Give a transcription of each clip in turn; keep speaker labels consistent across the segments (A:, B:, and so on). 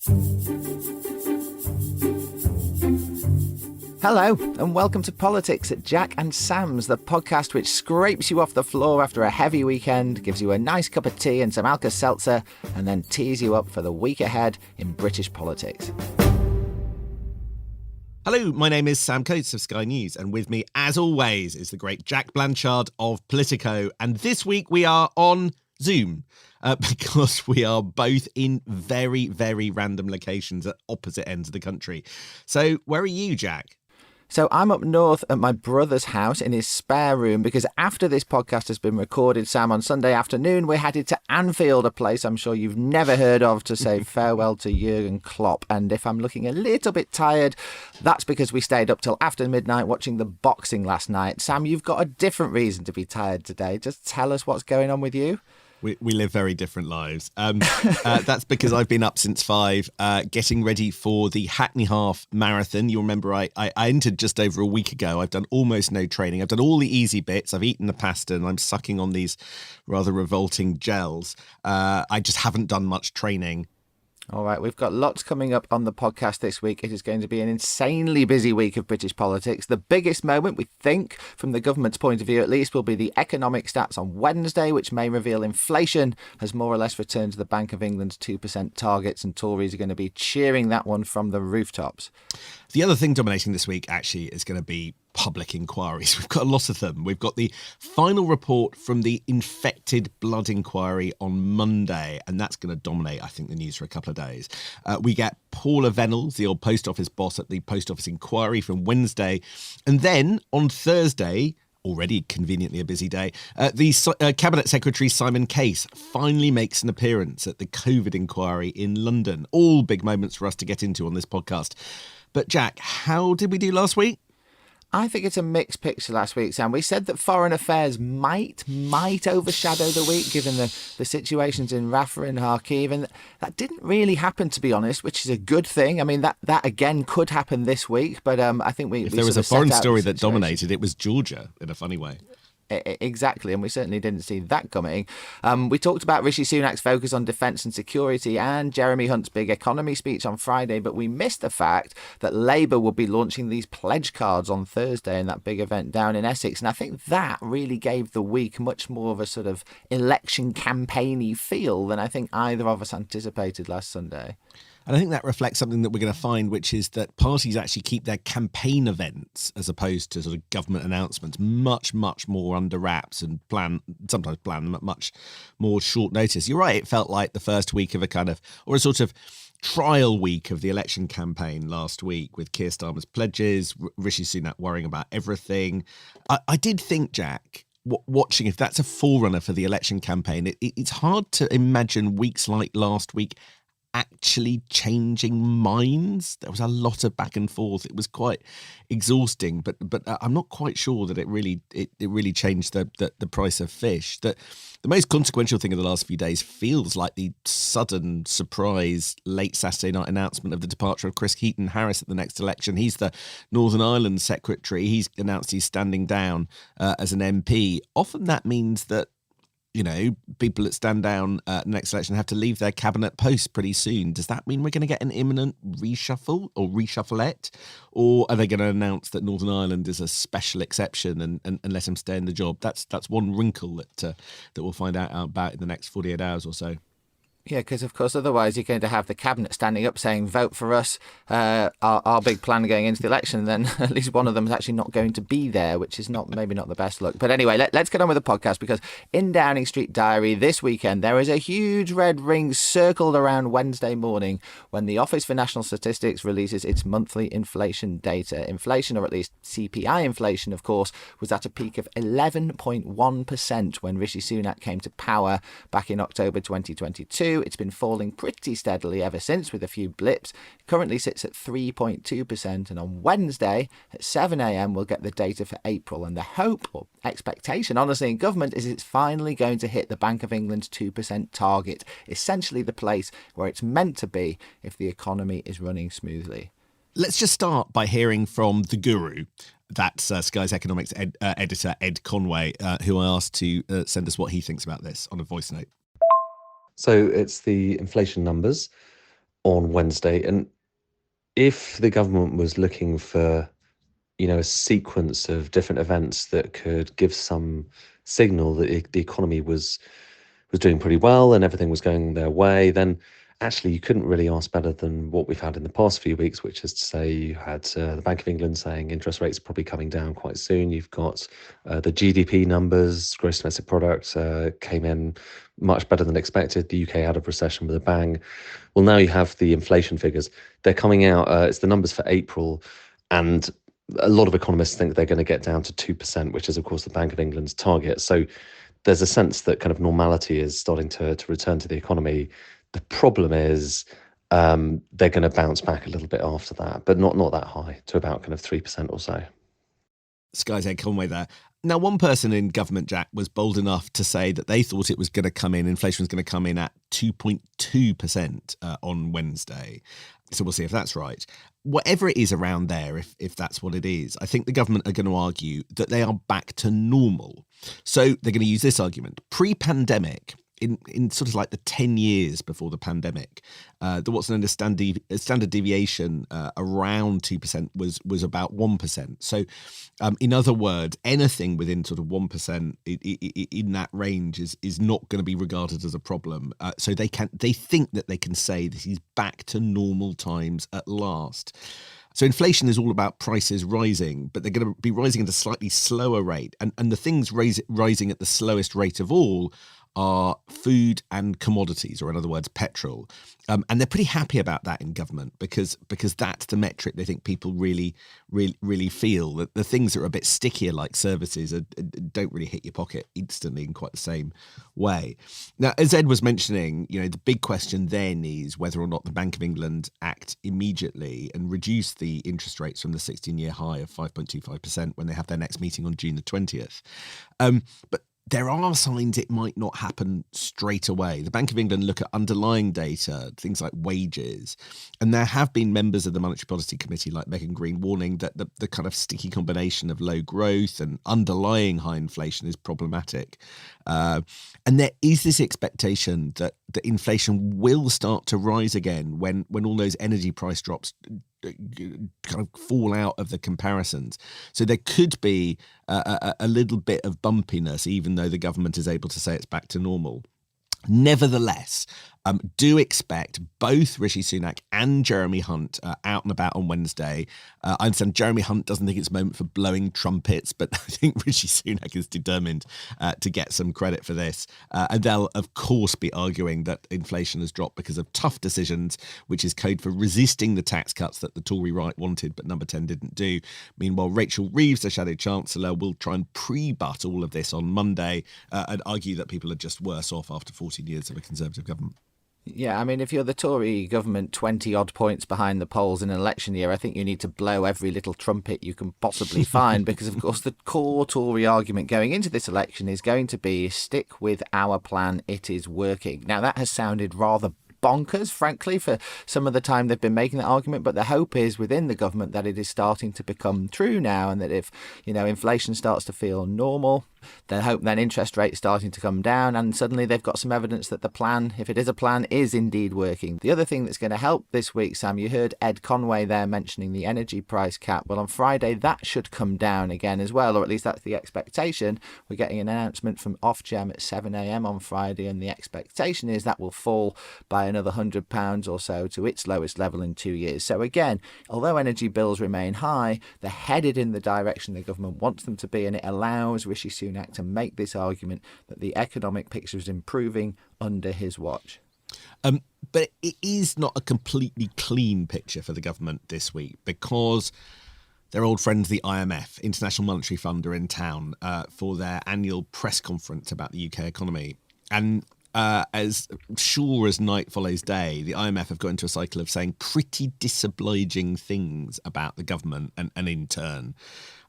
A: Hello, and welcome to Politics at Jack and Sam's, the podcast which scrapes you off the floor after a heavy weekend, gives you a nice cup of tea and some Alka-Seltzer, and then tees you up for the week ahead in British politics.
B: Hello, my name is Sam Coates of Sky News, and with me, as always, is the great Jack Blanchard of Politico. And this week we are on Zoom because we are both in very, very random locations at opposite ends of the country. So where are you, Jack?
A: So I'm up north at my brother's house in his spare room because after this podcast has been recorded, Sam, on Sunday afternoon, we're headed to Anfield, a place I'm sure you've never heard of, to say farewell to Jurgen Klopp. And if I'm looking a little bit tired, that's because we stayed up till after midnight watching the boxing last night. Sam, you've got a different reason to be tired today. Just tell us what's going on with you.
B: We live very different lives. That's because I've been up since 5, getting ready for the Hackney Half Marathon. You'll remember I entered just over a week ago. I've done almost no training. I've done all the easy bits. I've eaten the pasta and I'm sucking on these rather revolting gels. I just haven't done much training.
A: All right, we've got lots coming up on the podcast this week. It is going to be an insanely busy week of British politics. The biggest moment, we think, from the government's point of view at least, will be the economic stats on Wednesday, which may reveal inflation has more or less returned to the Bank of England's 2% targets, and Tories are going to be cheering that one from the rooftops.
B: The other thing dominating this week, actually, is going to be public inquiries. We've got a lot of them. We've got the final report from the infected blood inquiry on Monday, and that's going to dominate, I think, the news for a couple of days. We get Paula Venables, the old post office boss, at the post office inquiry from Wednesday. And then on Thursday, already conveniently a busy day, the Cabinet Secretary Simon Case finally makes an appearance at the COVID inquiry in London. All big moments for us to get into on this podcast. But Jack, how did we do last week?
A: I think it's a mixed picture last week, Sam. We said that foreign affairs might overshadow the week, given the situations in Rafah and Kharkiv, and that didn't really happen, to be honest, which is a good thing. I mean, that again could happen this week, but I think
B: if there was a foreign story that dominated, it was Georgia, in a funny way.
A: Exactly, and we certainly didn't see that coming. We talked about Rishi Sunak's focus on defence and security and Jeremy Hunt's big economy speech on Friday, but we missed the fact that Labour will be launching these pledge cards on Thursday in that big event down in Essex, and I think that really gave the week much more of a sort of election campaigny feel than I think either of us anticipated last Sunday.
B: And I think that reflects something that we're going to find, which is that parties actually keep their campaign events, as opposed to sort of government announcements, much, much more under wraps and sometimes plan them at much more short notice. You're right, it felt like the first week of a sort of trial week of the election campaign last week, with Keir Starmer's pledges, Rishi Sunak worrying about everything. I did think, Jack, watching, if that's a forerunner for the election campaign, it's hard to imagine weeks like last week actually changing minds. There was a lot of back and forth. It was quite exhausting, but I'm not quite sure that it really changed the price of fish. The most consequential thing of the last few days feels like the sudden surprise late Saturday night announcement of the departure of Chris Heaton-Harris at the next election. He's the Northern Ireland secretary. He's announced he's standing down as an MP. Often that means that, you know, people that stand down next election have to leave their cabinet posts pretty soon. Does that mean we're going to get an imminent reshuffle or reshufflette? Or are they going to announce that Northern Ireland is a special exception and let him stay in the job? That's one wrinkle that we'll find out about in the next 48 hours or so.
A: Yeah, because of course otherwise you're going to have the cabinet standing up saying vote for us, our big plan going into the election, and then at least one of them is actually not going to be there, which is maybe not the best look. But anyway, let's get on with the podcast, because in Downing Street Diary this weekend there is a huge red ring circled around Wednesday morning when the Office for National Statistics releases its monthly inflation data. Inflation, or at least CPI inflation, of course, was at a peak of 11.1% when Rishi Sunak came to power back in October 2022. It's been falling pretty steadily ever since, with a few blips. It currently sits at 3.2%, and on Wednesday at 7 a.m. we'll get the data for April. And the hope, or expectation, honestly, in government is it's finally going to hit the Bank of England's 2% target, essentially the place where it's meant to be if the economy is running smoothly.
B: Let's just start by hearing from the guru. That's Sky's economics editor, Ed Conway, who I asked to send us what he thinks about this on a voice note.
C: So it's the inflation numbers. on Wednesday. And if the government was looking for, a sequence of different events that could give some signal that the economy was doing pretty well and everything was going their way, then actually you couldn't really ask better than what we've had in the past few weeks, which is to say you had the Bank of England saying interest rates are probably coming down quite soon. You've got the GDP numbers, gross domestic product, came in much better than expected. The UK out of recession with a bang. Well, now you have the inflation figures. They're coming out. It's the numbers for April, and a lot of economists think they're going to get down to 2%, which is, of course, the Bank of England's target. So there's a sense that kind of normality is starting to return to the economy. The problem is they're going to bounce back a little bit after that, but not that high, to about kind of 3% or so.
B: Sky's Ed Conway there. Now, one person in government, Jack, was bold enough to say that they thought it was going to come in, inflation was going to come in at 2.2% on Wednesday. So we'll see if that's right. Whatever it is around there, if that's what it is, I think the government are going to argue that they are back to normal. So they're going to use this argument. Pre-pandemic, in sort of like the 10 years before the pandemic, the what's known as standard deviation around 2% was about 1%. So in other words, anything within sort of 1% in that range is not going to be regarded as a problem. So they think that they can say this is back to normal times at last. So inflation is all about prices rising, but they're going to be rising at a slightly slower rate. And the things rising at the slowest rate of all are food and commodities, or in other words, petrol. And they're pretty happy about that in government because that's the metric they think people really feel. That the things that are a bit stickier, like services, don't really hit your pocket instantly in quite the same way. Now, as Ed was mentioning, the big question then is whether or not the Bank of England act immediately and reduce the interest rates from the 16-year high of 5.25% when they have their next meeting on June the 20th. But there are signs it might not happen straight away. The Bank of England look at underlying data, things like wages, and there have been members of the Monetary Policy Committee like Megan Green warning that the kind of sticky combination of low growth and underlying high inflation is problematic. And there is this expectation that inflation will start to rise again when all those energy price drops kind of fall out of the comparisons. So there could be a little bit of bumpiness, even though the government is able to say it's back to normal. Nevertheless, do expect both Rishi Sunak and Jeremy Hunt out and about on Wednesday. I understand Jeremy Hunt doesn't think it's a moment for blowing trumpets, but I think Rishi Sunak is determined to get some credit for this. And they'll, of course, be arguing that inflation has dropped because of tough decisions, which is code for resisting the tax cuts that the Tory right wanted, but Number 10 didn't do. Meanwhile, Rachel Reeves, the Shadow Chancellor, will try and pre-butt all of this on Monday and argue that people are just worse off after 14 years of a Conservative government.
A: Yeah, I mean, if you're the Tory government 20 odd points behind the polls in an election year, I think you need to blow every little trumpet you can possibly find because, of course, the core Tory argument going into this election is going to be stick with our plan, it is working. Now, that has sounded rather bonkers, frankly, for some of the time they've been making that argument, but the hope is within the government that it is starting to become true now, and that if, inflation starts to feel normal, then interest rates starting to come down, and suddenly they've got some evidence that the plan, if it is a plan, is indeed working. The other thing that's going to help this week, Sam, you heard Ed Conway there mentioning the energy price cap. Well, on Friday that should come down again as well, or at least that's the expectation. We're getting an announcement from Ofgem at 7 a.m. on Friday, and the expectation is that will fall by another £100 or so to its lowest level in 2 years. So again, although energy bills remain high, they're headed in the direction the government wants them to be, and it allows Rishi Sunak to make this argument that the economic picture is improving under his watch.
B: But it is not a completely clean picture for the government this week because their old friends, the IMF, International Monetary Fund, are in town for their annual press conference about the UK economy. And as sure as night follows day, the IMF have got into a cycle of saying pretty disobliging things about the government and in turn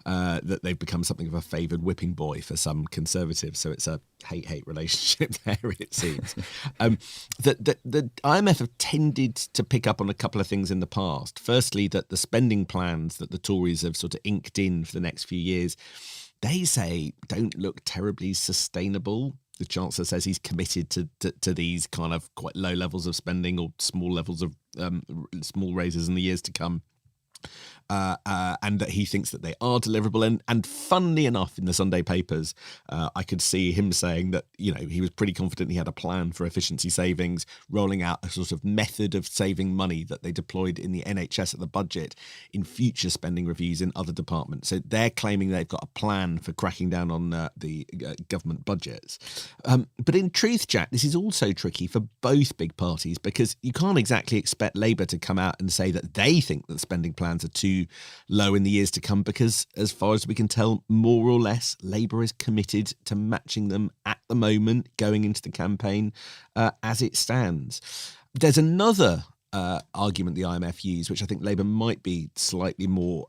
B: that they've become something of a favoured whipping boy for some Conservatives. So it's a hate-hate relationship there, it seems. The IMF have tended to pick up on a couple of things in the past. Firstly, that the spending plans that the Tories have sort of inked in for the next few years, they say don't look terribly sustainable. the Chancellor says he's committed to these kind of quite low levels of spending or small levels of small raises in the years to come. And that he thinks that they are deliverable. And funnily enough, in the Sunday papers, I could see him saying that, he was pretty confident he had a plan for efficiency savings, rolling out a sort of method of saving money that they deployed in the NHS at the budget in future spending reviews in other departments. So they're claiming they've got a plan for cracking down on the government budgets. But in truth, Jack, this is also tricky for both big parties, because you can't exactly expect Labour to come out and say that they think that spending plans are too low in the years to come, because as far as we can tell, more or less, Labour is committed to matching them at the moment going into the campaign as it stands. There's another argument the IMF used, which I think Labour might be slightly more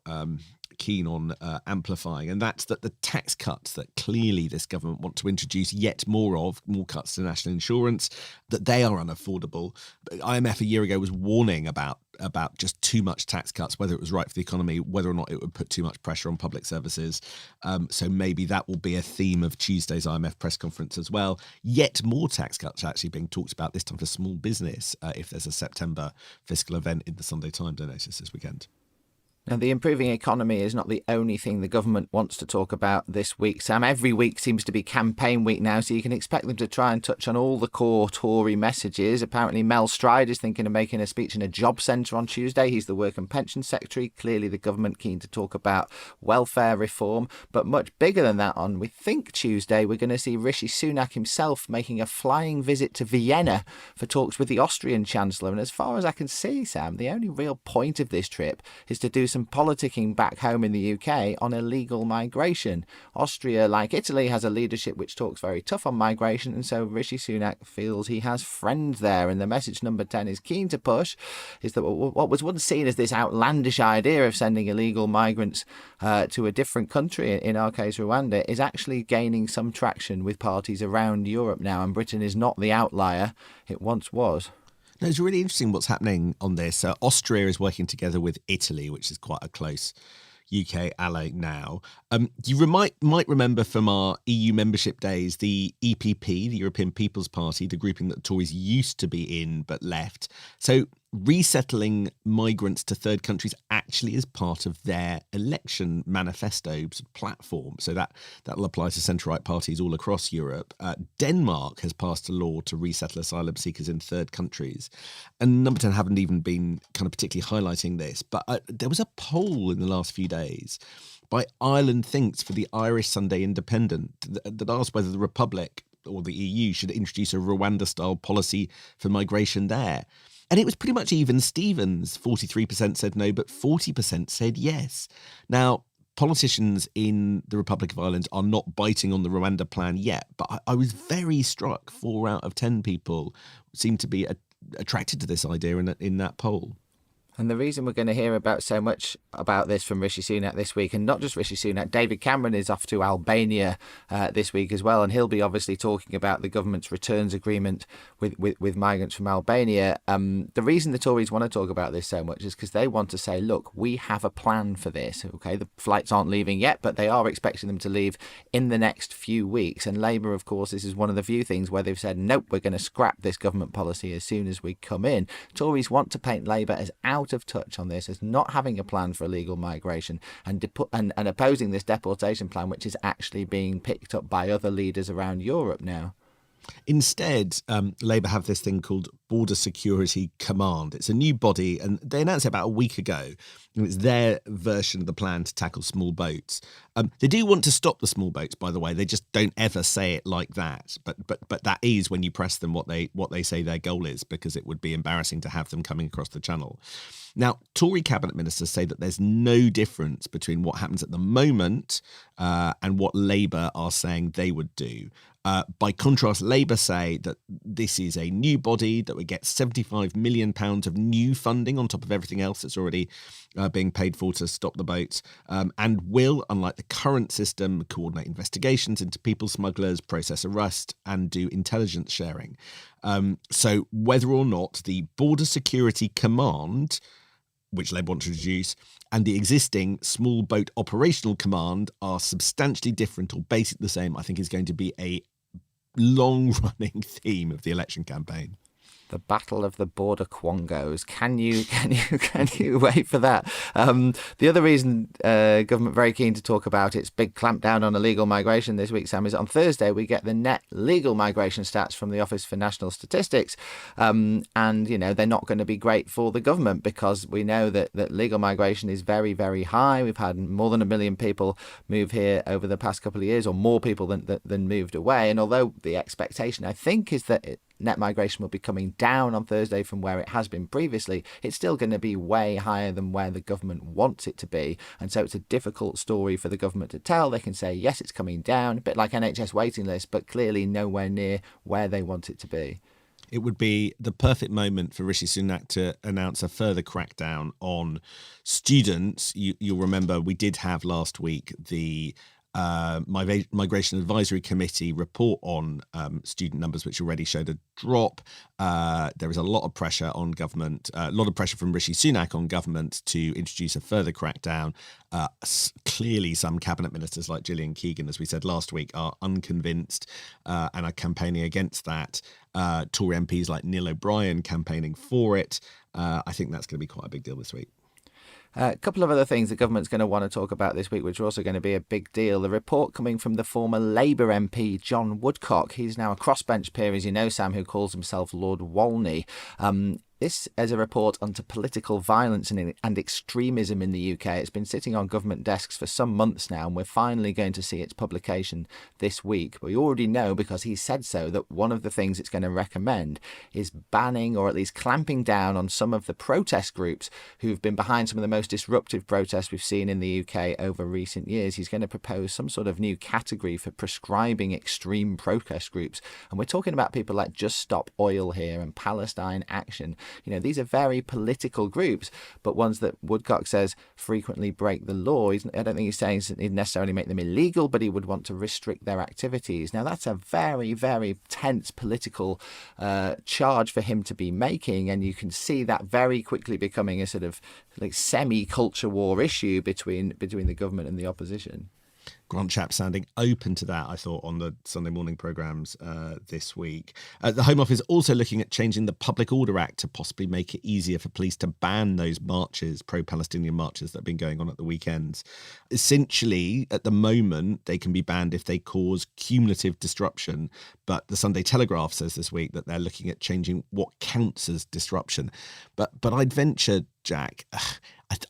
B: keen on amplifying, and that's that the tax cuts that clearly this government want to introduce yet more cuts to national insurance, that they are unaffordable. IMF a year ago was warning about just too much tax cuts, whether it was right for the economy, whether or not it would put too much pressure on public services. So maybe that will be a theme of Tuesday's IMF press conference as well. Yet more tax cuts are actually being talked about, this time for small business, if there's a September fiscal event in the Sunday Times, I noticed this weekend.
A: Now, the improving economy is not the only thing the government wants to talk about this week, Sam. Every week seems to be campaign week now, so you can expect them to try and touch on all the core Tory messages. Apparently, Mel Stride is thinking of making a speech in a job centre on Tuesday. He's the Work and Pension Secretary. Clearly, the government keen to talk about welfare reform. But much bigger than that, we think Tuesday, we're going to see Rishi Sunak himself making a flying visit to Vienna for talks with the Austrian Chancellor. And as far as I can see, Sam, the only real point of this trip is to do some politicking back home in the UK on illegal migration. Austria, like Italy, has a leadership which talks very tough on migration, and so Rishi Sunak feels he has friends there. And the message number 10 is keen to push is that what was once seen as this outlandish idea of sending illegal migrants to a different country, in our case Rwanda, is actually gaining some traction with parties around Europe now, and Britain is not the outlier it once was.
B: No, it's really interesting what's happening on this. Austria is working together with Italy, which is quite a close UK ally now. You might remember from our EU membership days, the EPP, the European People's Party, the grouping that the Tories used to be in but left. So resettling migrants to third countries actually is part of their election manifesto platform. So that'll apply to centre-right parties all across Europe. Denmark has passed a law to resettle asylum seekers in third countries. And Number 10 haven't even been kind of particularly highlighting this. But there was a poll in the last few days by Ireland Thinks for the Irish Sunday Independent that asked whether the Republic or the EU should introduce a Rwanda-style policy for migration there. And it was pretty much even Stevens. 43% said no, but 40% said yes. Now, politicians in the Republic of Ireland are not biting on the Rwanda plan yet, but I was very struck. 4 out of 10 people seem to be attracted to this idea in that poll.
A: And the reason we're going to hear about so much about this from Rishi Sunak this week, and not just Rishi Sunak, David Cameron is off to Albania this week as well, and he'll be obviously talking about the government's returns agreement with migrants from Albania. The reason the Tories want to talk about this so much is because they want to say, look, we have a plan for this. Okay, the flights aren't leaving yet, but they are expecting them to leave in the next few weeks. And Labour, of course, this is one of the few things where they've said, nope, we're going to scrap this government policy as soon as we come in. Tories want to paint Labour as out of touch on this, as not having a plan for illegal migration and opposing this deportation plan, which is actually being picked up by other leaders around Europe now.
B: Instead, Labour have this thing called Border Security Command. It's a new body, and they announced it about a week ago. And it's their version of the plan to tackle small boats. They do want to stop the small boats, by the way. They just don't ever say it like that. But that is, when you press them, what they say their goal is, because it would be embarrassing to have them coming across the channel. Now, Tory cabinet ministers say that there's no difference between what happens at the moment and what Labour are saying they would do. By contrast, Labour say that this is a new body that would get £75 million of new funding on top of everything else that's already being paid for to stop the boats, and will, unlike the current system, coordinate investigations into people smugglers, process arrest, and do intelligence sharing. So whether or not the Border Security Command, which Labour want to introduce, and the existing Small Boat Operational Command are substantially different or basically the same, I think is going to be a long-running theme of the election campaign.
A: The Battle of the Border Quongos. Can you wait for that? The other reason government very keen to talk about its big clampdown on illegal migration this week, Sam, is on Thursday we get the net legal migration stats from the Office for National Statistics, and they're not going to be great for the government because we know that legal migration is very, very high. We've had more than 1 million people move here over the past couple of years, or more people than moved away. And although the expectation, I think, is that net migration will be coming down on Thursday from where it has been previously, it's still going to be way higher than where the government wants it to be. And so it's a difficult story for the government to tell. They can say, yes, it's coming down, a bit like NHS waiting lists, but clearly nowhere near where they want it to be.
B: It would be the perfect moment for Rishi Sunak to announce a further crackdown on students. You'll remember we did have last week the Migration Advisory Committee report on student numbers, which already showed a drop. There is a lot of pressure on government, a lot of pressure from Rishi Sunak on government to introduce a further crackdown. Clearly, some cabinet ministers like Gillian Keegan, as we said last week, are unconvinced and are campaigning against that. Tory MPs like Neil O'Brien campaigning for it. I think that's going to be quite a big deal this week.
A: A couple of other things the government's going to want to talk about this week, which are also going to be a big deal. The report coming from the former Labour MP, John Woodcock. He's now a crossbench peer, as you know, Sam, who calls himself Lord Walney. This is a report onto political violence and extremism in the UK. It's been sitting on government desks for some months now, and we're finally going to see its publication this week. But we already know, because he said so, that one of the things it's going to recommend is banning, or at least clamping down on, some of the protest groups who've been behind some of the most disruptive protests we've seen in the UK over recent years. He's going to propose some sort of new category for prescribing extreme protest groups. And we're talking about people like Just Stop Oil here and Palestine Action. These are very political groups, but ones that Woodcock says frequently break the law. I don't think he's saying he'd necessarily make them illegal, but he would want to restrict their activities. Now, that's a very, very tense political charge for him to be making, and you can see that very quickly becoming a sort of like semi-culture war issue between the government and the opposition.
B: Grant Shapps sounding open to that, I thought, on the Sunday morning programmes this week. The Home Office also looking at changing the Public Order Act to possibly make it easier for police to ban those marches, pro-Palestinian marches that have been going on at the weekends. Essentially, at the moment, they can be banned if they cause cumulative disruption. But the Sunday Telegraph says this week that they're looking at changing what counts as disruption. But I'd venture, Jack,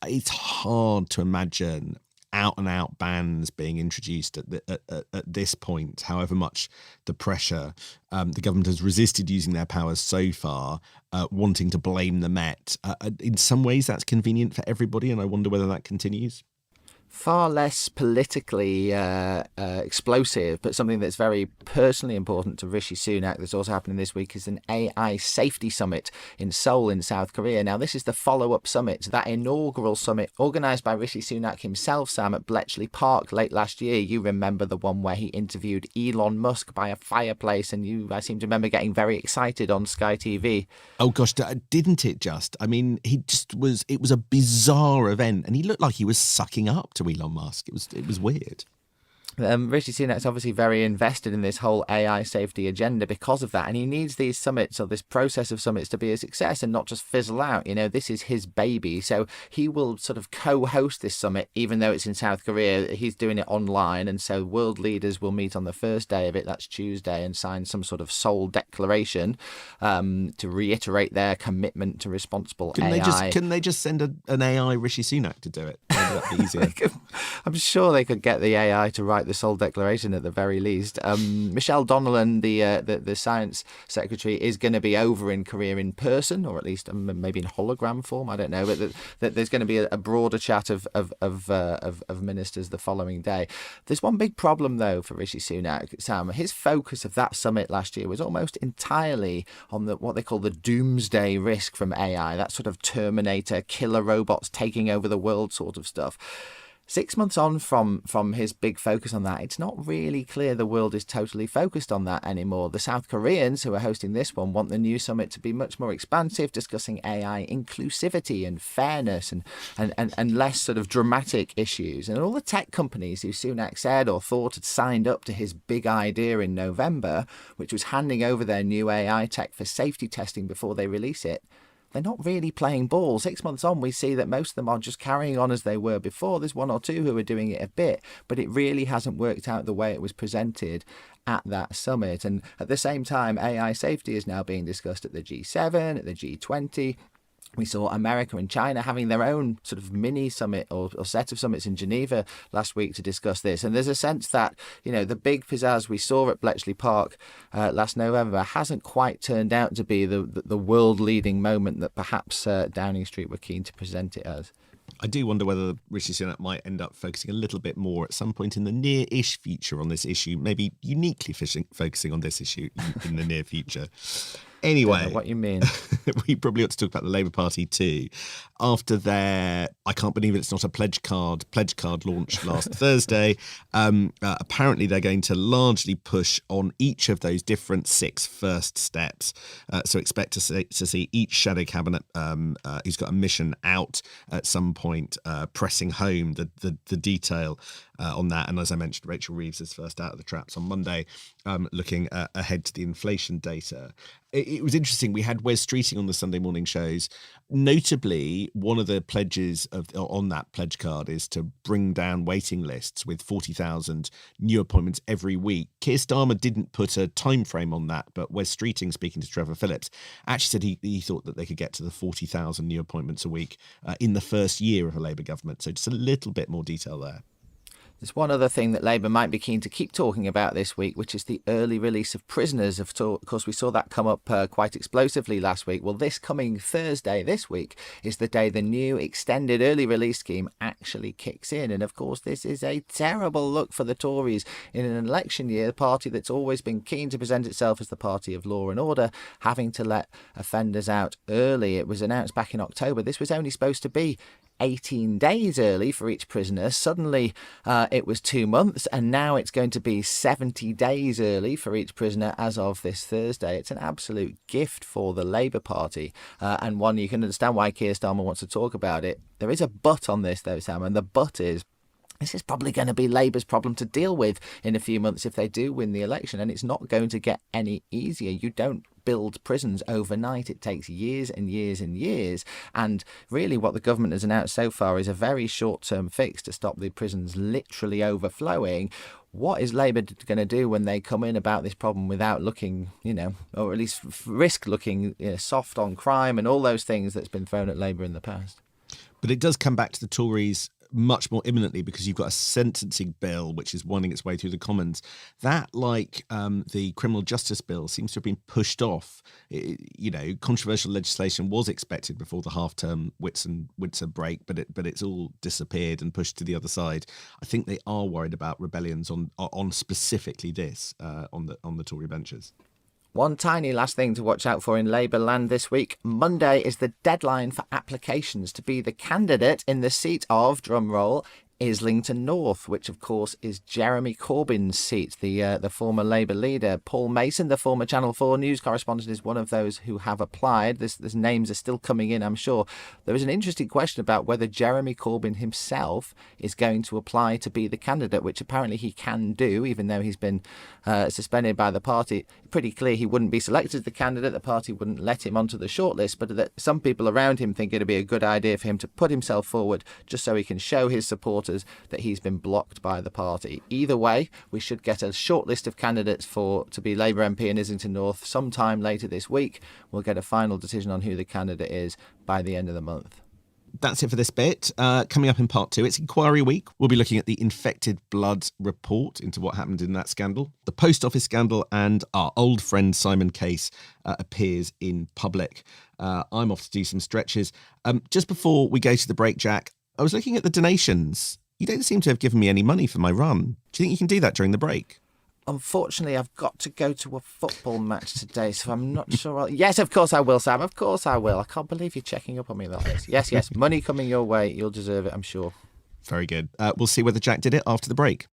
B: it's hard to imagine out-and-out bans being introduced at this point, however much the pressure. The government has resisted using their powers so far, wanting to blame the Met. In some ways, that's convenient for everybody, and I wonder whether that continues.
A: Far less politically explosive, but something that's very personally important to Rishi Sunak that's also happening this week is an AI safety summit in Seoul in South Korea. Now, this is the follow-up summit to that inaugural summit organised by Rishi Sunak himself, Sam, at Bletchley Park late last year. You remember the one where he interviewed Elon Musk by a fireplace, and I seem to remember getting very excited on Sky TV.
B: Oh gosh, didn't it just? I mean, it was a bizarre event, and he looked like he was sucking up to Elon Musk. It was weird.
A: Rishi Sunak's obviously very invested in this whole AI safety agenda because of that, and he needs these summits, or this process of summits, to be a success and not just fizzle out. This is his baby, so he will sort of co-host this summit, even though it's in South Korea. He's doing it online, and so world leaders will meet on the first day of it, that's Tuesday, and sign some sort of Seoul declaration to reiterate their commitment to responsible AI.
B: Couldn't they just send an AI Rishi Sunak to do it? Maybe that'd be easier.
A: I'm sure they could get the AI to write the Seoul Declaration at the very least. Michelle Donnellan, the science secretary, is going to be over in Korea in person, or at least maybe in hologram form. I don't know, but that there's going to be a broader chat of ministers the following day. There's one big problem though for Rishi Sunak, Sam. His focus of that summit last year was almost entirely on what they call the doomsday risk from AI, that sort of Terminator, killer robots taking over the world sort of stuff. 6 months on from his big focus on that, it's not really clear the world is totally focused on that anymore. The South Koreans, who are hosting this one, want the new summit to be much more expansive, discussing AI inclusivity and fairness and less sort of dramatic issues. And all the tech companies who Sunak said or thought had signed up to his big idea in November, which was handing over their new AI tech for safety testing before they release it, they're not really playing ball. 6 months on, we see that most of them are just carrying on as they were before. There's one or two who are doing it a bit, but it really hasn't worked out the way it was presented at that summit. And at the same time, AI safety is now being discussed at the G7, at the G20. We saw America and China having their own sort of mini summit or set of summits in Geneva last week to discuss this. And there's a sense that, the big pizzazz we saw at Bletchley Park last November hasn't quite turned out to be the world-leading moment that perhaps Downing Street were keen to present it as.
B: I do wonder whether Rishi Sunak might end up focusing a little bit more at some point in the near-ish future on this issue, maybe uniquely focusing on this issue in the near future. Anyway,
A: Don't know what you mean.
B: We probably ought to talk about the Labour Party too. After their, I can't believe it's not a pledge card launch last Thursday, apparently they're going to largely push on each of those different 6 first steps. So expect to see each shadow cabinet who's got a mission out at some point, pressing home the detail on that. And as I mentioned, Rachel Reeves is first out of the traps on Monday, looking ahead to the inflation data. It was interesting. We had Wes Streeting on the Sunday morning shows. Notably, one of the pledges on that pledge card is to bring down waiting lists with 40,000 new appointments every week. Keir Starmer didn't put a time frame on that, but Wes Streeting, speaking to Trevor Phillips, actually said he thought that they could get to the 40,000 new appointments a week in the first year of a Labour government. So just a little bit more detail there.
A: There's one other thing that Labour might be keen to keep talking about this week, which is the early release of prisoners. Of course, we saw that come up quite explosively last week. Well, this coming Thursday, this week, is the day the new extended early release scheme actually kicks in. And of course, this is a terrible look for the Tories in an election year, a party that's always been keen to present itself as the party of law and order, having to let offenders out early. It was announced back in October. This was only supposed to be 18 days early for each prisoner. Suddenly it was 2 months, and now it's going to be 70 days early for each prisoner as of this Thursday. It's an absolute gift for the Labour Party, and one you can understand why Keir Starmer wants to talk about it. There is a but on this though, Sam, and the but is this is probably going to be Labour's problem to deal with in a few months if they do win the election, and it's not going to get any easier. You don't build prisons overnight. It takes years and years and years. And really what the government has announced so far is a very short-term fix to stop the prisons literally overflowing. What is Labour going to do when they come in about this problem without looking, or at least risk looking soft on crime and all those things that's been thrown at Labour in the past?
B: But it does come back to the Tories much more imminently, because you've got a sentencing bill which is winding its way through the Commons. That, like the criminal justice bill, seems to have been pushed off. Controversial legislation was expected before the half-term winter break, but it's all disappeared and pushed to the other side. I think they are worried about rebellions on specifically this on the Tory benches.
A: One tiny last thing to watch out for in Labour land this week. Monday is the deadline for applications to be the candidate in the seat of, drumroll, Islington North, which of course is Jeremy Corbyn's seat, the former Labour leader. Paul Mason, the former Channel 4 news correspondent, is one of those who have applied. There's names are still coming in, I'm sure. There is an interesting question about whether Jeremy Corbyn himself is going to apply to be the candidate, which apparently he can do, even though he's been suspended by the party. Pretty clear he wouldn't be selected as the candidate. The party wouldn't let him onto the shortlist, but that some people around him think it'd be a good idea for him to put himself forward just so he can show his supporters that he's been blocked by the party. Either way, we should get a short list of candidates to be Labour MP in Islington North sometime later this week. We'll get a final decision on who the candidate is by the end of the month.
B: That's it for this bit. Coming up in part 2, it's Inquiry Week. We'll be looking at the infected blood report into what happened in that scandal, the post office scandal, and our old friend Simon Case appears in public. I'm off to do some stretches. Just before we go to the break, Jack, I was looking at the donations. You don't seem to have given me any money for my run. Do you think you can do that during the break?
A: Unfortunately, I've got to go to a football match today, so I'm not sure. Yes, of course I will, Sam. Of course I will. I can't believe you're checking up on me like this. Yes. Money coming your way. You'll deserve it, I'm sure.
B: Very good. We'll see whether Jack did it after the break.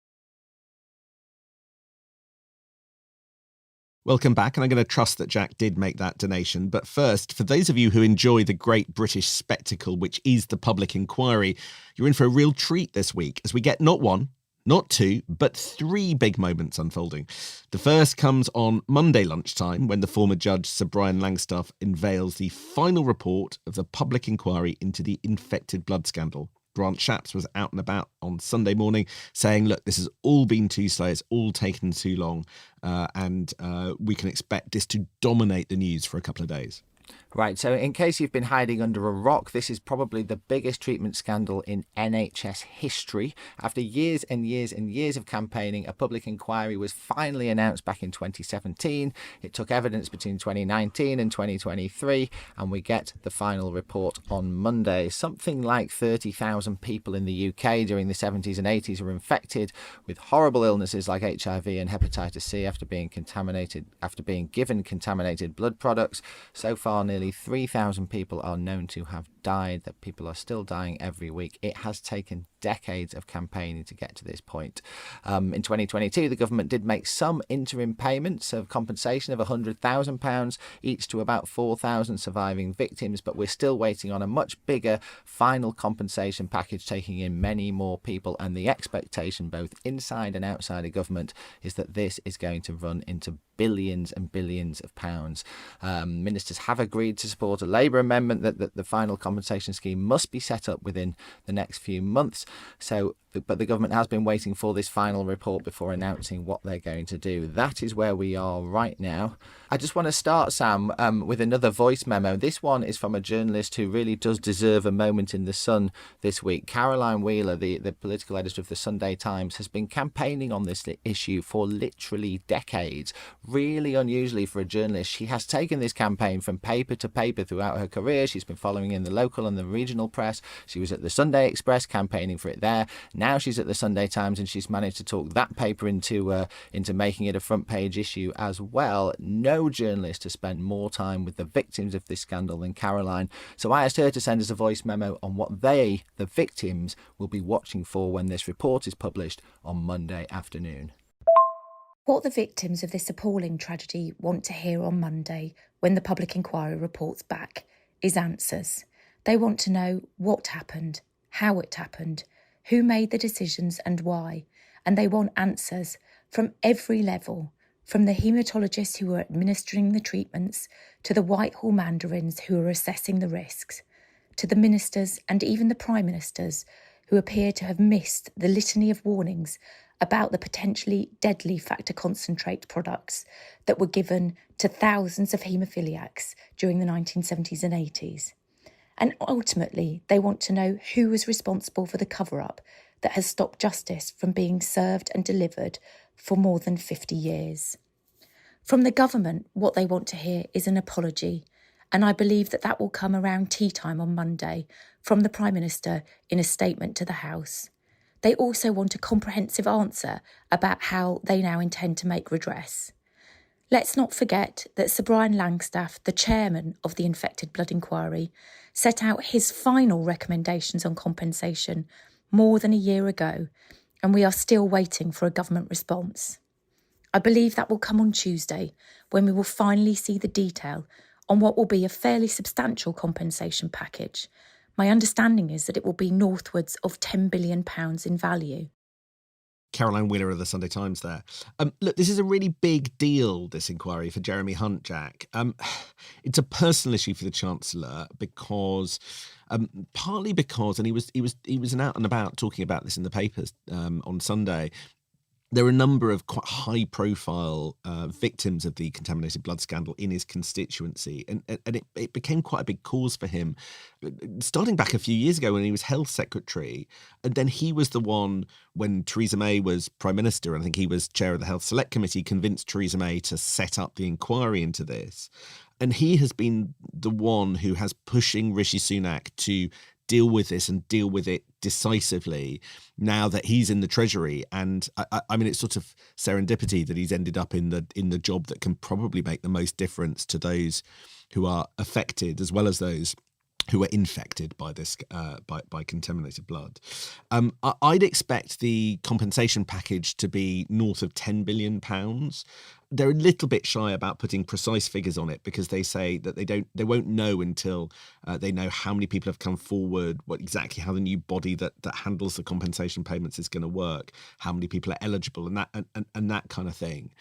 B: Welcome back, and I'm going to trust that Jack did make that donation. But first, for those of you who enjoy the great British spectacle, which is the public inquiry, you're in for a real treat this week as we get not one, not two, but three big moments unfolding. The first comes on Monday lunchtime when the former judge Sir Brian Langstaff unveils the final report of the public inquiry into the infected blood scandal. Grant Shapps was out and about on Sunday morning saying, look, this has all been too slow, it's all taken too long, and we can expect this to dominate the news for a couple of days.
A: Right, so in case you've been hiding under a rock, this is probably the biggest treatment scandal in NHS history. After years and years and years of campaigning, a public inquiry was finally announced back in 2017. It took evidence between 2019 and 2023, and we get the final report on Monday. Something like 30,000 people in the UK during the 70s and 80s were infected with horrible illnesses like HIV and hepatitis C after being given contaminated blood products. So far, nearly 3,000 people are known to have died, that people are still dying every week. It has taken decades of campaigning to get to this point. In 2022, the government did make some interim payments of compensation of £100,000 each to about 4,000 surviving victims, but we're still waiting on a much bigger final compensation package taking in many more people, and the expectation both inside and outside of government is that this is going to run into billions and billions of pounds. Ministers have agreed to support a Labour amendment that the final compensation scheme must be set up within the next few months. But the government has been waiting for this final report before announcing what they're going to do. That is where we are right now. I just want to start, Sam, with another voice memo. This one is from a journalist who really does deserve a moment in the sun this week. Caroline Wheeler, the political editor of the Sunday Times, has been campaigning on this issue for literally decades. Really unusually for a journalist, she has taken this campaign from paper to paper throughout her career. She's been following in the local and the regional press. She was at the Sunday Express campaigning for it there. Now she's at the Sunday Times, and she's managed to talk that paper into making it a front page issue as well. No journalist has spent more time with the victims of this scandal than Caroline. So I asked her to send us a voice memo on what they, the victims, will be watching for when this report is published on Monday afternoon.
D: What the victims of this appalling tragedy want to hear on Monday when the public inquiry reports back is answers. They want to know what happened, how it happened, who made the decisions and why, and they want answers from every level, from the haematologists who are administering the treatments to the Whitehall mandarins who are assessing the risks, to the ministers and even the prime ministers who appear to have missed the litany of warnings about the potentially deadly factor concentrate products that were given to thousands of haemophiliacs during the 1970s and 80s. And ultimately, they want to know who was responsible for the cover-up that has stopped justice from being served and delivered for more than 50 years. From the government, what they want to hear is an apology, and I believe that will come around tea time on Monday from the Prime Minister in a statement to the House. They also want a comprehensive answer about how they now intend to make redress. Let's not forget that Sir Brian Langstaff, the chairman of the Infected Blood Inquiry, set out his final recommendations on compensation more than a year ago, and we are still waiting for a government response. I believe that will come on Tuesday, when we will finally see the detail on what will be a fairly substantial compensation package. My understanding is that it will be northwards of £10 billion in value.
B: Caroline Wheeler of the Sunday Times there. Look, this is a really big deal, this inquiry, for Jeremy Hunt, Jack. It's a personal issue for the Chancellor because, partly because, and he was out and about talking about this in the papers on Sunday, there are a number of quite high-profile victims of the contaminated blood scandal in his constituency, and it became quite a big cause for him, starting back a few years ago when he was Health Secretary, and then he was the one, when Theresa May was Prime Minister, and I think he was Chair of the Health Select Committee, convinced Theresa May to set up the inquiry into this. And he has been the one who has pushing Rishi Sunak to deal with this and deal with it decisively now that he's in the Treasury. And I mean, it's sort of serendipity that he's ended up in the job that can probably make the most difference to those who are affected, as well as those who were infected by this by contaminated blood. I'd expect the compensation package to be north of £10 billion. They're a little bit shy about putting precise figures on it because they say that they won't know until they know how many people have come forward, how the new body that handles the compensation payments is going to work, how many people are eligible, and that kind of thing.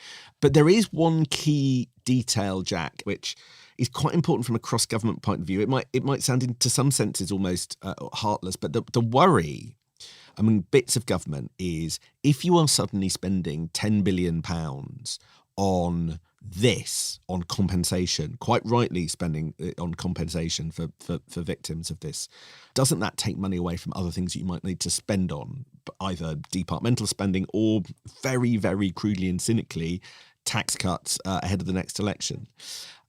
B: But there is one key detail, Jack, which is quite important from a cross-government point of view. It might sound in to some senses almost heartless, but the worry among bits of government is if you are suddenly spending £10 billion on compensation, quite rightly spending on compensation for victims of this, doesn't that take money away from other things that you might need to spend on, either departmental spending or very, very crudely and cynically, tax cuts ahead of the next election?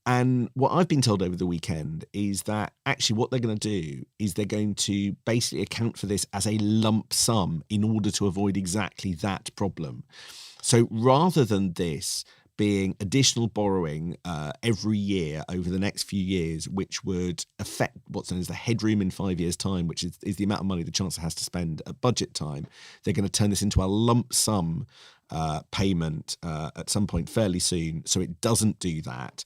B: And what I've been told over the weekend is that actually what they're going to do is they're going to basically account for this as a lump sum in order to avoid exactly that problem. So rather than this being additional borrowing every year over the next few years, which would affect what's known as the headroom in 5 years' time, which is the amount of money the Chancellor has to spend at budget time, they're going to turn this into a lump sum payment at some point fairly soon, so it doesn't do that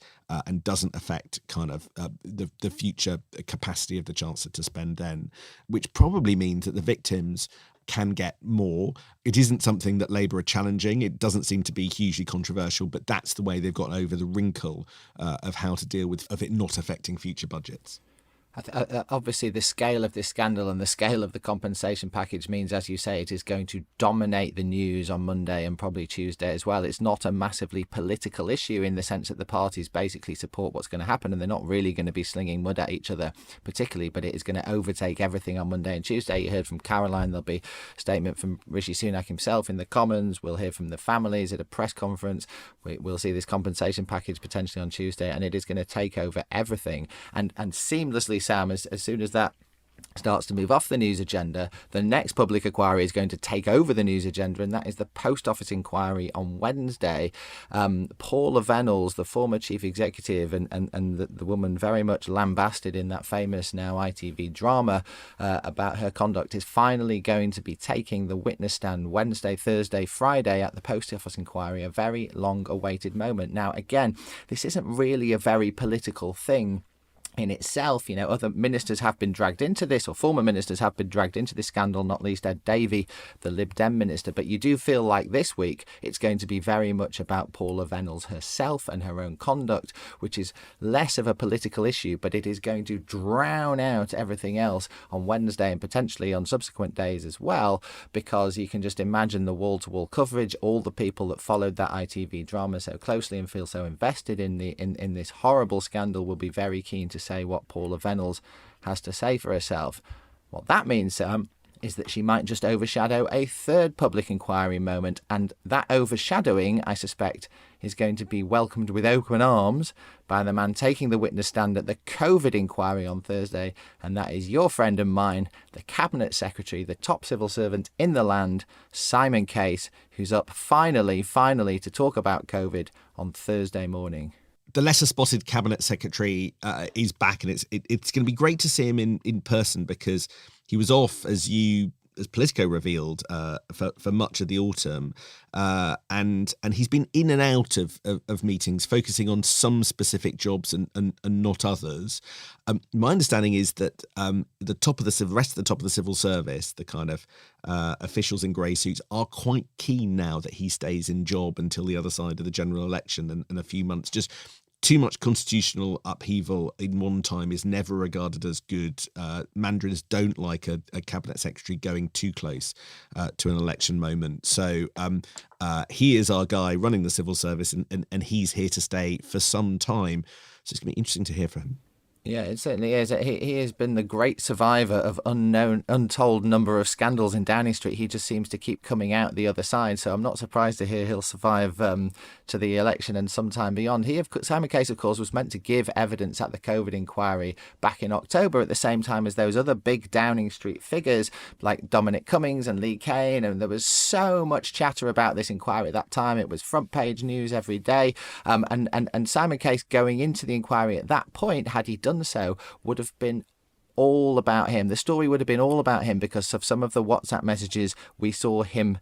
B: and doesn't affect kind of the future capacity of the Chancellor to spend then, which probably means that the victims can get more. It isn't something that Labour are challenging. It doesn't seem to be hugely controversial, but that's the way they've gotten over the wrinkle of how to deal with of it not affecting future budgets.
A: Obviously, the scale of this scandal and the scale of the compensation package means, as you say, it is going to dominate the news on Monday and probably Tuesday as well. It's not a massively political issue in the sense that the parties basically support what's going to happen and they're not really going to be slinging mud at each other particularly, but it is going to overtake everything on Monday and Tuesday. You heard from Caroline, there'll be a statement from Rishi Sunak himself in the Commons. We'll hear from the families at a press conference. We'll see this compensation package potentially on Tuesday, and it is going to take over everything. And seamlessly, Sam, as soon as that starts to move off the news agenda, the next public inquiry is going to take over the news agenda, and that is the Post Office inquiry on Wednesday. Paula Venables, the former chief executive and the woman very much lambasted in that famous now ITV drama about her conduct, is finally going to be taking the witness stand Wednesday, Thursday, Friday at the Post Office inquiry, a very long awaited moment. Now, again, this isn't really a very political thing in itself. You know, other ministers have been dragged into this, or former ministers have been dragged into this scandal, not least Ed Davey, the Lib Dem minister. But you do feel like this week it's going to be very much about Paula Venables herself and her own conduct, which is less of a political issue, but it is going to drown out everything else on Wednesday and potentially on subsequent days as well, because you can just imagine the wall-to-wall coverage, all the people that followed that ITV drama so closely and feel so invested in this horrible scandal will be very keen to say what Paula Venables has to say for herself. What that means, is that she might just overshadow a third public inquiry moment, and that overshadowing, I suspect, is going to be welcomed with open arms by the man taking the witness stand at the COVID inquiry on Thursday, and that is your friend and mine, the Cabinet Secretary, the top civil servant in the land, Simon Case, who's up finally to talk about COVID on Thursday morning.
B: The lesser spotted Cabinet Secretary is back, and it's going to be great to see him in person, because he was off, as Politico revealed, for much of the autumn, and he's been in and out of meetings, focusing on some specific jobs and not others. My understanding is that the rest of the top of the civil service, the kind of officials in grey suits, are quite keen now that he stays in job until the other side of the general election and a few months. Just too much constitutional upheaval in one time is never regarded as good. Mandarins don't like a cabinet secretary going too close to an election moment. So he is our guy running the civil service, and he's here to stay for some time. So it's going to be interesting to hear from him.
A: Yeah, it certainly is. He has been the great survivor of untold number of scandals in Downing Street. He just seems to keep coming out the other side. So I'm not surprised to hear he'll survive to the election and sometime beyond. Simon Case, of course, was meant to give evidence at the COVID inquiry back in October, at the same time as those other big Downing Street figures like Dominic Cummings and Lee Kane. And there was so much chatter about this inquiry at that time. It was front page news every day. And Simon Case going into the inquiry at that point, had he done so, would have been all about him. The story would have been all about him because of some of the WhatsApp messages we saw him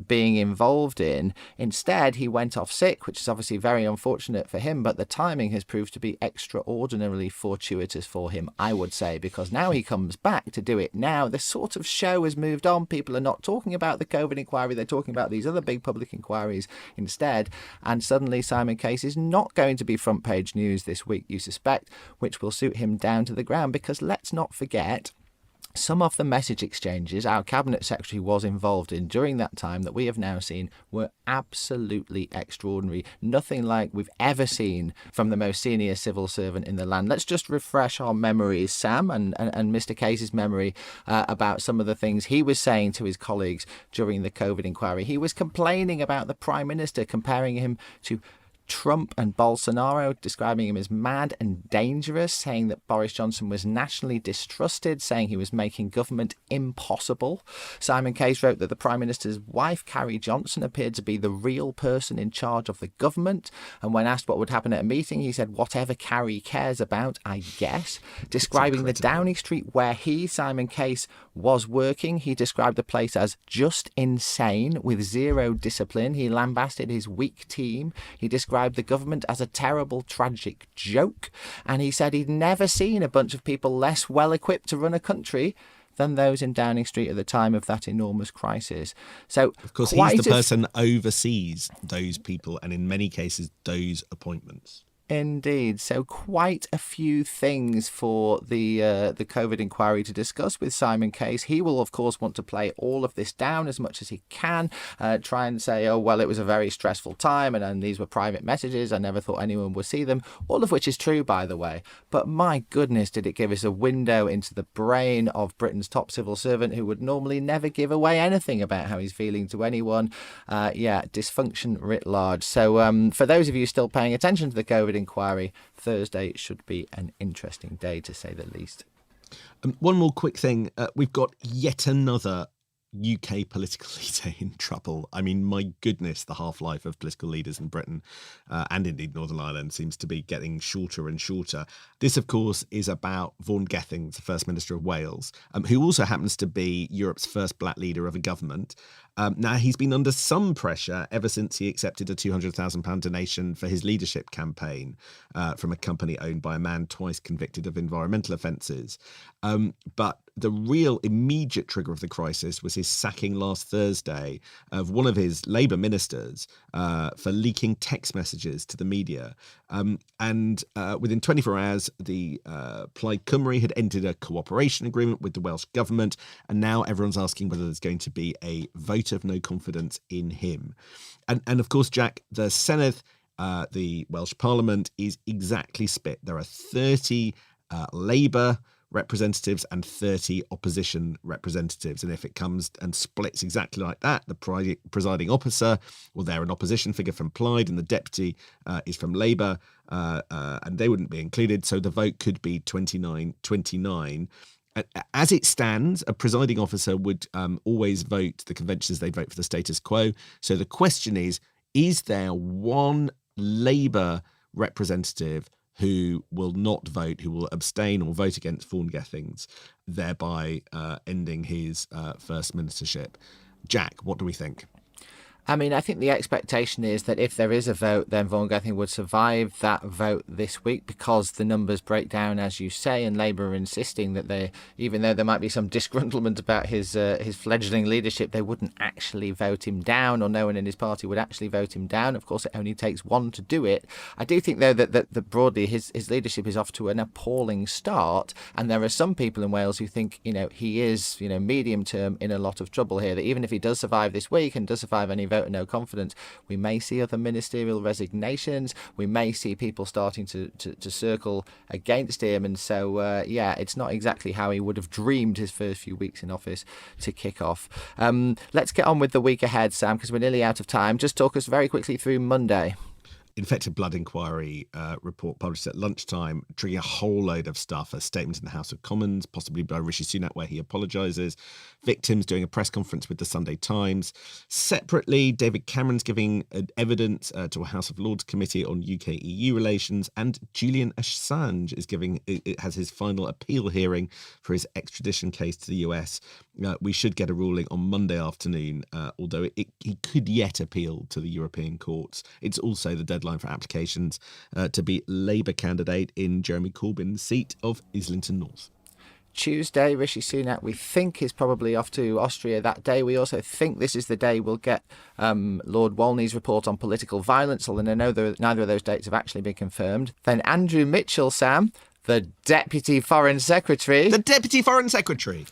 A: being involved in. Instead, he went off sick, which is obviously very unfortunate for him, but the timing has proved to be extraordinarily fortuitous for him, I would say, because now he comes back to do it. Now the sort of show has moved on. People are not talking about the COVID inquiry. They're talking about these other big public inquiries instead. And suddenly Simon Case is not going to be front page news this week, you suspect, which will suit him down to the ground, because let's not forget, some of the message exchanges our Cabinet Secretary was involved in during that time that we have now seen were absolutely extraordinary. Nothing like we've ever seen from the most senior civil servant in the land. Let's just refresh our memories, Sam, and Mr. Case's memory about some of the things he was saying to his colleagues during the COVID inquiry. He was complaining about the Prime Minister, comparing him to Trump and Bolsonaro, describing him as mad and dangerous, saying that Boris Johnson was nationally distrusted, saying he was making government impossible. Simon Case wrote that the Prime Minister's wife, Carrie Johnson, appeared to be the real person in charge of the government. And when asked what would happen at a meeting, he said, whatever Carrie cares about, I guess. Describing the Downing Street where he, Simon Case, was working, he described the place as just insane, with zero discipline. He lambasted his weak team. He described the government as a terrible, tragic joke. And he said he'd never seen a bunch of people less well equipped to run a country than those in Downing Street at the time of that enormous crisis. So,
B: of course, he's the person that oversees those people and in many cases those appointments.
A: Indeed. So quite a few things for the COVID inquiry to discuss with Simon Case. He will, of course, want to play all of this down as much as he can, try and say, oh, well, it was a very stressful time and these were private messages. I never thought anyone would see them, all of which is true, by the way. But my goodness, did it give us a window into the brain of Britain's top civil servant who would normally never give away anything about how he's feeling to anyone. Dysfunction writ large. So for those of you still paying attention to the COVID inquiry, Thursday should be an interesting day, to say the least.
B: One more quick thing. We've got yet another UK political leader in trouble. I mean, my goodness, the half-life of political leaders in Britain and indeed Northern Ireland seems to be getting shorter and shorter. This, of course, is about Vaughan Gething, the First Minister of Wales, who also happens to be Europe's first black leader of a government. Now, he's been under some pressure ever since he accepted a £200,000 donation for his leadership campaign from a company owned by a man twice convicted of environmental offences. But the real immediate trigger of the crisis was his sacking last Thursday of one of his Labour ministers for leaking text messages to the media. And within 24 hours, the Plaid Cymru had entered a cooperation agreement with the Welsh government, and now everyone's asking whether there's going to be a vote of no confidence in him. And of course, Jack, the Senedd, the Welsh Parliament, is exactly split. There are 30 Labour representatives and 30 opposition representatives. And if it comes and splits exactly like that, the presiding officer, well, they're an opposition figure from Plaid and the deputy is from Labour, and they wouldn't be included. So the vote could be 29-29. As it stands, a presiding officer would always vote, the conventions, they vote for the status quo. So the question is there one Labour representative who will not vote, who will abstain or vote against Vaughan Gethings, thereby ending his first ministership? Jack, what do we think?
A: I mean, I think the expectation is that if there is a vote, then Vaughan Gething would survive that vote this week, because the numbers break down, as you say, and Labour are insisting that they, even though there might be some disgruntlement about his fledgling leadership, they wouldn't actually vote him down, or no one in his party would actually vote him down. Of course, it only takes one to do it. I do think, though, that broadly his leadership is off to an appalling start, and there are some people in Wales who think, he is, medium term in a lot of trouble here, that even if he does survive this week and does survive any vote and no confidence, we may see other ministerial resignations. We may see people starting to circle against him. And so, it's not exactly how he would have dreamed his first few weeks in office to kick off. Let's get on with the week ahead, Sam, because we're nearly out of time. Just talk us very quickly through Monday.
B: infected blood inquiry report published at lunchtime, triggering a whole load of stuff, a statement in the House of Commons, possibly by Rishi Sunak, where he apologises, victims doing a press conference with the Sunday Times. Separately, David Cameron's giving evidence to a House of Lords committee on UK-EU relations, and Julian Assange has his final appeal hearing for his extradition case to the US. We should get a ruling on Monday afternoon, although he could yet appeal to the European courts. It's also the deadline for applications to be Labour candidate in Jeremy Corbyn's seat of Islington North.
A: Tuesday, Rishi Sunak, we think, is probably off to Austria that day. We also think this is the day we'll get Lord Walney's report on political violence, although I know neither of those dates have actually been confirmed. Then Andrew Mitchell, Sam, the Deputy Foreign Secretary.
B: The Deputy Foreign Secretary.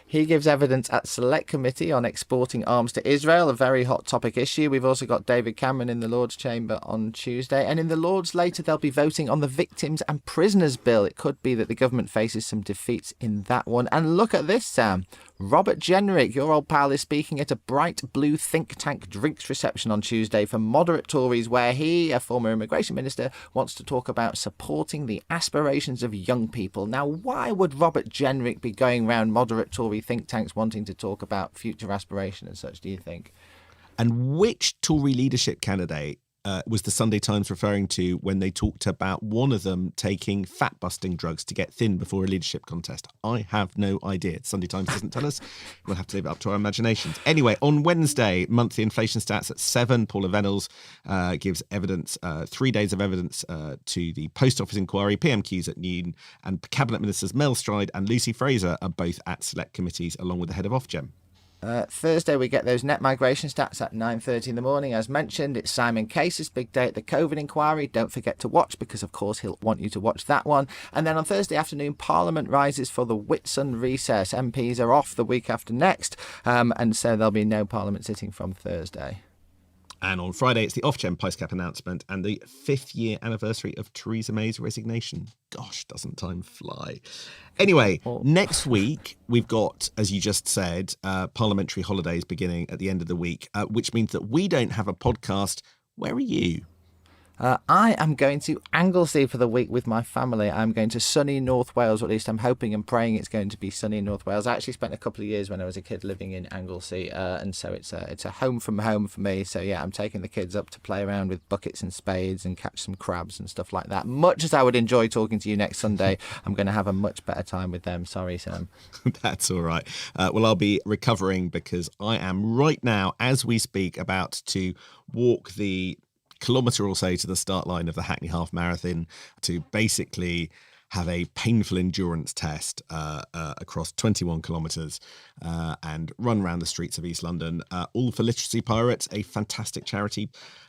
A: He gives evidence at Select Committee on exporting arms to Israel, a very hot topic issue. We've also got David Cameron in the Lords Chamber on Tuesday. And in the Lords later, they'll be voting on the Victims and Prisoners Bill. It could be that the government faces some defeats in that one. And look at this, Sam. Robert Jenrick, your old pal, is speaking at a Bright Blue think tank drinks reception on Tuesday for moderate Tories, where he, a former immigration minister, wants to talk about supporting the aspirations of young people. Now, why would Robert Jenrick be going around moderate Tory think tanks wanting to talk about future aspiration and such, do you think?
B: And which Tory leadership candidate was the Sunday Times referring to when they talked about one of them taking fat-busting drugs to get thin before a leadership contest? I have no idea. The Sunday Times doesn't tell us. We'll have to leave it up to our imaginations. Anyway, on Wednesday, monthly inflation stats at 7. Paula Venables gives evidence, 3 days of evidence to the Post Office inquiry. PMQs at noon, and Cabinet Ministers Mel Stride and Lucy Fraser are both at select committees, along with the head of Ofgem.
A: Thursday, we get those net migration stats at 9:30 in the morning. As mentioned, it's Simon Case's big day at the COVID inquiry. Don't forget to watch, because, of course, he'll want you to watch that one. And then on Thursday afternoon, Parliament rises for the Whitsun recess. MPs are off the week after next, and so there'll be no Parliament sitting from Thursday.
B: And on Friday, it's the Ofgem price cap announcement and the 5th-year anniversary of Theresa May's resignation. Gosh, doesn't time fly? Anyway, next week, we've got, as you just said, parliamentary holidays beginning at the end of the week, which means that we don't have a podcast. Where are you?
A: I am going to Anglesey for the week with my family. I'm going to sunny North Wales, or at least I'm hoping and praying it's going to be sunny in North Wales. I actually spent a couple of years when I was a kid living in Anglesey, and so it's a home from home for me. So yeah, I'm taking the kids up to play around with buckets and spades and catch some crabs and stuff like that. Much as I would enjoy talking to you next Sunday, I'm going to have a much better time with them. Sorry, Sam.
B: That's all right. Well, I'll be recovering because I am right now, as we speak, about to walk the kilometre or so to the start line of the Hackney Half Marathon to basically have a painful endurance test across 21 kilometres and run around the streets of East London, all for Literacy Pirates, a fantastic charity.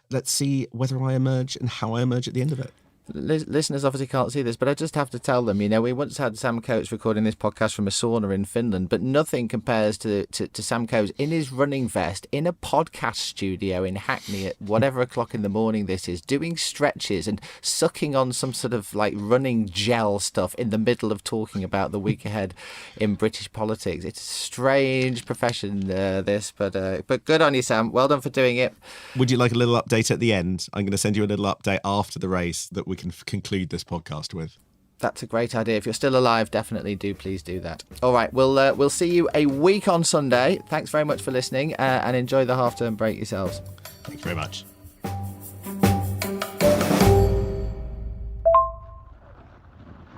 B: Let's see whether I emerge and how I emerge at the end of it.
A: Listeners obviously can't see this, but I just have to tell them, we once had Sam Coates recording this podcast from a sauna in Finland, but nothing compares to Sam Coates in his running vest in a podcast studio in Hackney at whatever o'clock in the morning this is, doing stretches and sucking on some sort of like running gel stuff in the middle of talking about the week ahead in British politics. It's a strange profession, this, but good on you, Sam. Well done for doing it.
B: Would you like a little update at the end? I'm going to send you a little update after the race that we can conclude this podcast with.
A: That's a great idea. If you're still alive, definitely please do that. All right, we'll see you a week on Sunday. Thanks very much for listening, and enjoy the half-term break yourselves.
B: Thanks very much.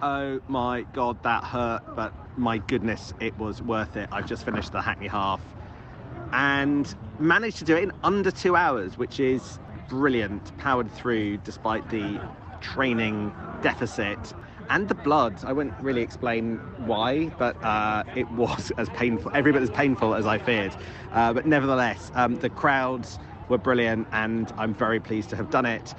B: Oh my God, that hurt, but my goodness, it was worth it. I've just finished the Hackney Half and managed to do it in under 2 hours, which is brilliant. Powered through despite the training deficit and the blood. I won't really explain why, but it was as painful, every bit as painful as I feared. But nevertheless, the crowds were brilliant, and I'm very pleased to have done it.